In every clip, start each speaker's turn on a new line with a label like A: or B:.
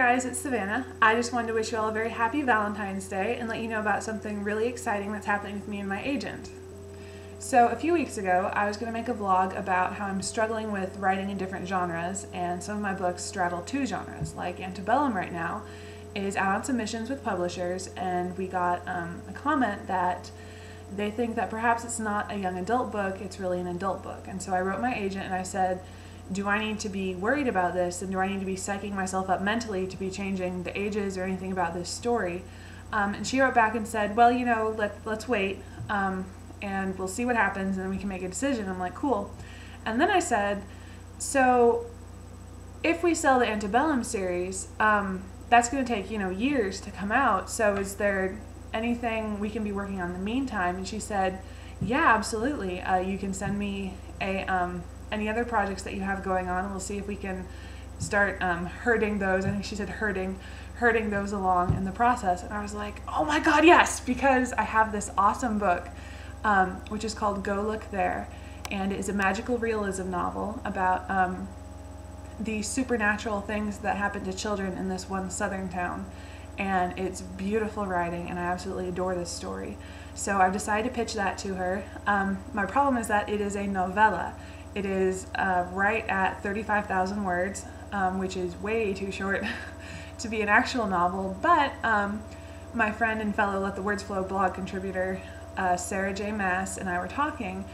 A: guys, it's Savannah. I just wanted to wish you all a very happy Valentine's Day and let you know about something really exciting that's happening with me and my agent. So a few weeks ago, I was going to make a vlog about how I'm struggling with writing in different genres, and some of my books straddle two genres. Like Antebellum right now is out on submissions with publishers, and we got a comment that they think that perhaps it's not a young adult book, it's really an adult book. And so I wrote my agent and I said, do I need to be worried about this, and do I need to be psyching myself up mentally to be changing the ages or anything about this story? And she wrote back and said, well, you know, let's wait and we'll see what happens and then we can make a decision. I'm like, cool. And then I said, so if we sell the Antebellum series, that's going to take, you know, years to come out. So is there anything we can be working on in the meantime? And she said, yeah, absolutely. You can send me any other projects that you have going on, and we'll see if we can start herding those. I think she said herding those along in the process. And I was like, oh my God, yes, because I have this awesome book, which is called Go Look There, and it is a magical realism novel about the supernatural things that happen to children in this one southern town. And it's beautiful writing, and I absolutely adore this story. So I've decided to pitch that to her. My problem is that it is a novella. It is right at 35,000 words, which is way too short to be an actual novel, but my friend and fellow Let the Words Flow blog contributor, Savannah J and I were talking,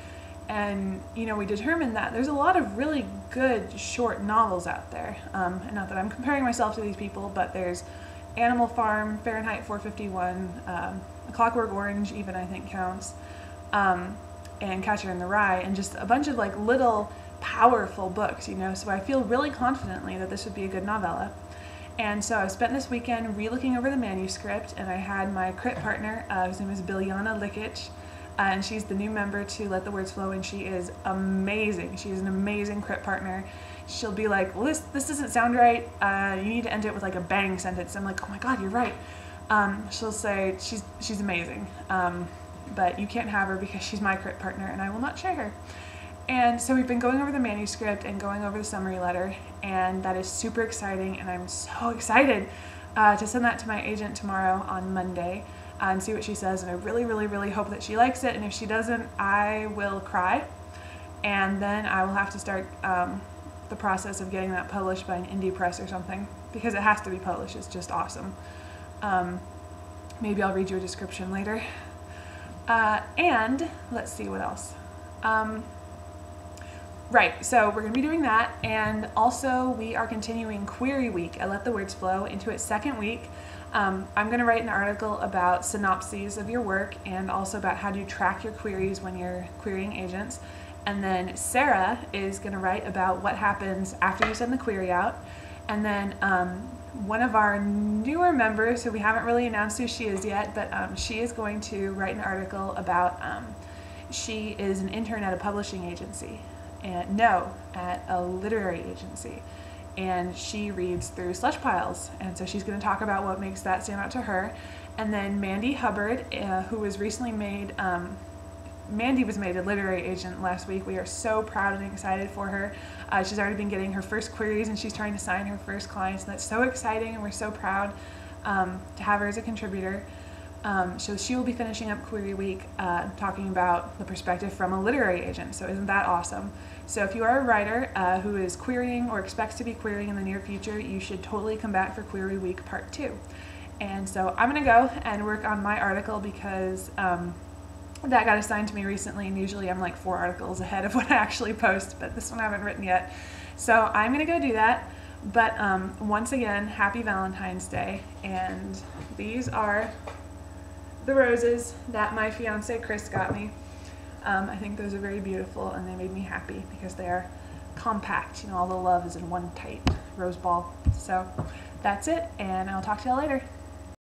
A: and you know, we determined that there's a lot of really good short novels out there. And not that I'm comparing myself to these people, but there's Animal Farm, Fahrenheit 451, A Clockwork Orange even I think counts, and Catcher in the Rye, and just a bunch of like little powerful books, you know, so I feel really confidently that this would be a good novella. And so I spent this weekend re-looking over the manuscript, and I had my crit partner, whose name is Biljana Likic, and she's the new member to Let the Words Flow, and she is amazing. She is an amazing crit partner. She'll be like, well, this doesn't sound right, you need to end it with like a bang sentence. I'm like, oh my God, you're right. She'll say she's amazing, but you can't have her because she's my crit partner and I will not share her. And so we've been going over the manuscript and going over the summary letter, and that is super exciting, and I'm so excited to send that to my agent tomorrow on Monday and see what she says. And I really, really, really hope that she likes it, and if she doesn't, I will cry, and then I will have to start the process of getting that published by an indie press or something, because it has to be published. It's just awesome. Maybe I'll read you a description later. And let's see what else. Right, so we're going to be doing that, and also we are continuing Query Week at Let the Words Flow into its second week. I'm going to write an article about synopses of your work and also about how to track your queries when you're querying agents. And then Sarah is going to write about what happens after you send the query out. And then one of our newer members, who we haven't really announced who she is yet, but she is going to write an article about, she is an intern at a publishing agency. And no, at a literary agency. And she reads through slush piles. And so she's going to talk about what makes that stand out to her. And then Mandy Hubbard, who was recently made, Mandy was made a literary agent last week. We are so proud and excited for her. She's already been getting her first queries, and she's trying to sign her first clients, and that's so exciting, and we're so proud to have her as a contributor. So she will be finishing up Query Week talking about the perspective from a literary agent, so isn't that awesome? So if you are a writer who is querying or expects to be querying in the near future, you should totally come back for Query Week Part 2. And so I'm going to go and work on my article, because that got assigned to me recently, and usually I'm like 4 articles ahead of when I actually post, but this one I haven't written yet. So I'm going to go do that. But once again, happy Valentine's Day, and these are the roses that my fiance Chris got me. I think those are very beautiful, and they made me happy because they are compact. You know, all the love is in one tight rose ball. So that's it, and I'll talk to y'all later.